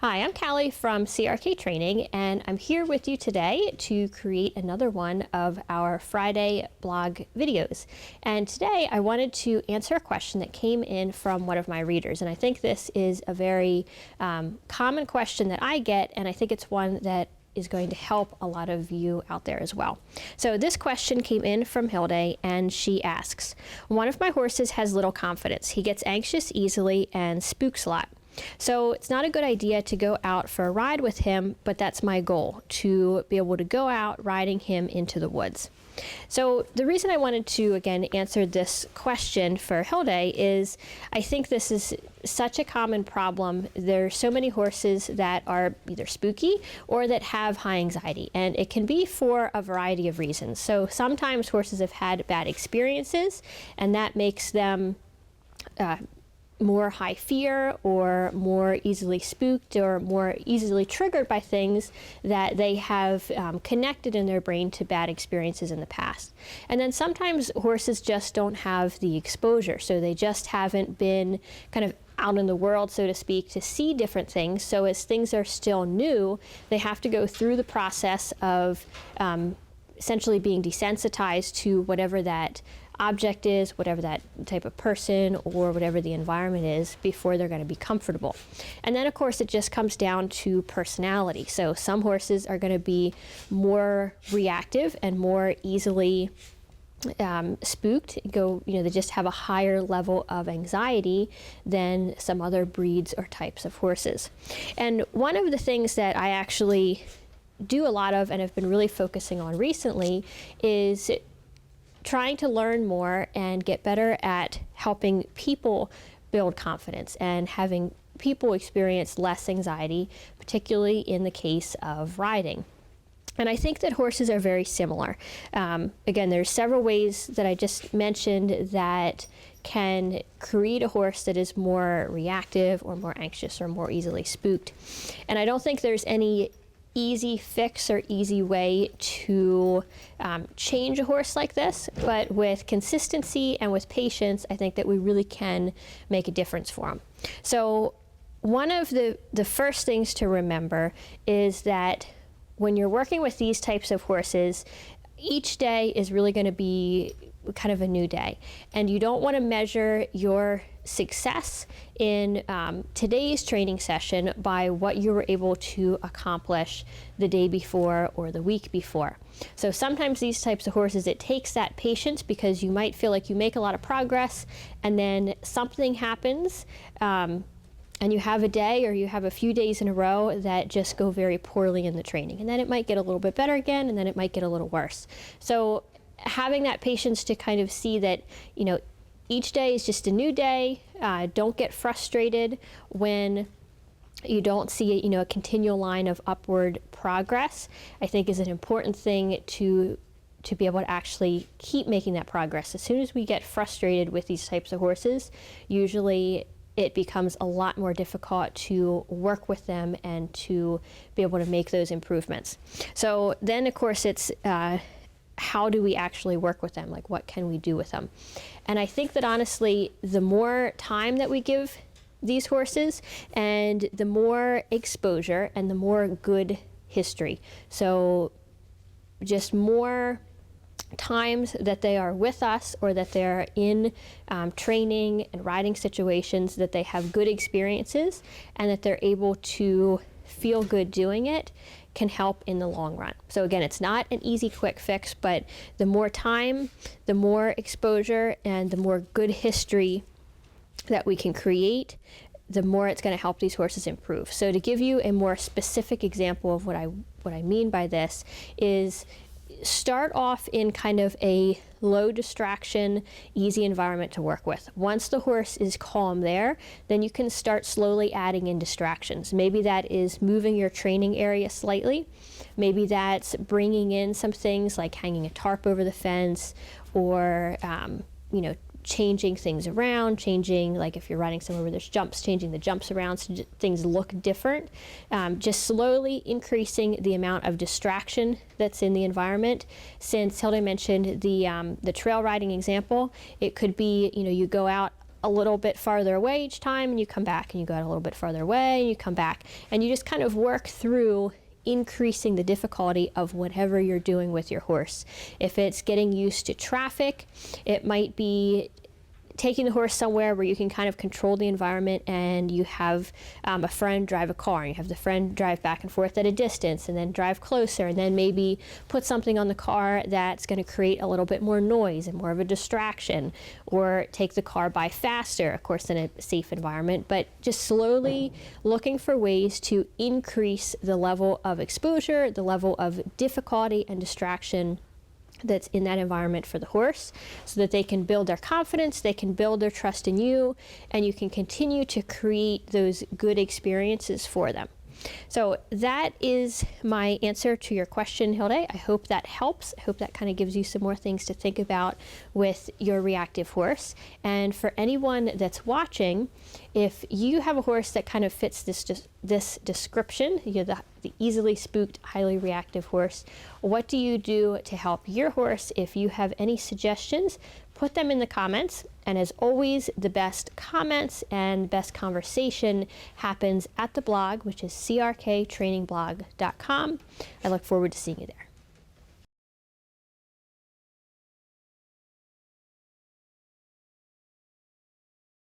Hi, I'm Callie from CRK Training, and I'm here with you today to create another one of our Friday blog videos. And today I wanted to answer a question that came in from one of my readers, and I think this is a very common question that I get, and I think it's one that is going to help a lot of you out there as well. So this question came in from Hilde, and she asks, one of my horses has little confidence. He gets anxious easily and spooks a lot. So it's not a good idea to go out for a ride with him, but that's my goal, to be able to go out riding him into the woods. So the reason I wanted to, again, answer this question for Hilde is I think this is such a common problem. There's so many horses that are either spooky or that have high anxiety, and it can be for a variety of reasons. So sometimes horses have had bad experiences, and that makes them more high fear or more easily spooked or more easily triggered by things that they have connected in their brain to bad experiences in the past. And then sometimes horses just don't have the exposure, so they just haven't been kind of out in the world, so to speak, to see different things. So as things are still new, they have to go through the process of essentially being desensitized to whatever that object is, whatever that type of person or whatever the environment is, before they're going to be comfortable. And then of course it just comes down to personality. So some horses are going to be more reactive and more easily spooked, they just have a higher level of anxiety than some other breeds or types of horses. And one of the things that I actually do a lot of and have been really focusing on recently is trying to learn more and get better at helping people build confidence and having people experience less anxiety, particularly in the case of riding. And I think that horses are very similar. Again, there's several ways that I just mentioned that can create a horse that is more reactive or more anxious or more easily spooked. And I don't think there's any easy fix or easy way to change a horse like this, but with consistency and with patience, I think that we really can make a difference for them. So one of the first things to remember is that when you're working with these types of horses, each day is really going to be kind of a new day, and you don't want to measure your success in today's training session by what you were able to accomplish the day before or the week before. So sometimes these types of horses, it takes that patience, because you might feel like you make a lot of progress and then something happens and you have a day or you have a few days in a row that just go very poorly in the training, and then it might get a little bit better again, and then it might get a little worse. So having that patience to kind of see that, each day is just a new day. Don't get frustrated when you don't see a continual line of upward progress, I think is an important thing to be able to actually keep making that progress. As soon as we get frustrated with these types of horses, usually it becomes a lot more difficult to work with them and to be able to make those improvements. So then, of course, it's how do we actually work with them? Like, what can we do with them? And I think that honestly, the more time that we give these horses and the more exposure and the more good history, so just more times that they are with us or that they're in training and riding situations, that they have good experiences and that they're able to feel good doing it, can help in the long run. So again, it's not an easy quick fix, but the more time, the more exposure, and the more good history that we can create, the more it's going to help these horses improve. So to give you a more specific example of what I mean by this is, start off in kind of a low distraction, easy environment to work with. Once the horse is calm there, then you can start slowly adding in distractions. Maybe that is moving your training area slightly. Maybe that's bringing in some things like hanging a tarp over the fence, or changing things around, like if you're riding somewhere where there's jumps, changing the jumps around so things look different. Just slowly increasing the amount of distraction that's in the environment. Since Hilde mentioned the trail riding example, it could be, you go out a little bit farther away each time, and you come back, and you go out a little bit farther away, and you come back, and you just kind of work through increasing the difficulty of whatever you're doing with your horse. If it's getting used to traffic, it might be taking the horse somewhere where you can kind of control the environment, and you have a friend drive a car, and you have the friend drive back and forth at a distance, and then drive closer, and then maybe put something on the car that's going to create a little bit more noise and more of a distraction, or take the car by faster, of course in a safe environment, but just slowly looking for ways to increase the level of exposure, the level of difficulty and distraction that's in that environment for the horse, so that they can build their confidence, they can build their trust in you, and you can continue to create those good experiences for them. So that is my answer to your question, Hilde. I hope that helps. I hope that kind of gives you some more things to think about with your reactive horse. And for anyone that's watching, if you have a horse that kind of fits this description, you're the easily spooked, highly reactive horse, what do you do to help your horse? If you have any suggestions, put them in the comments. And as always, the best comments and best conversation happens at the blog, which is crktrainingblog.com. I look forward to seeing you there.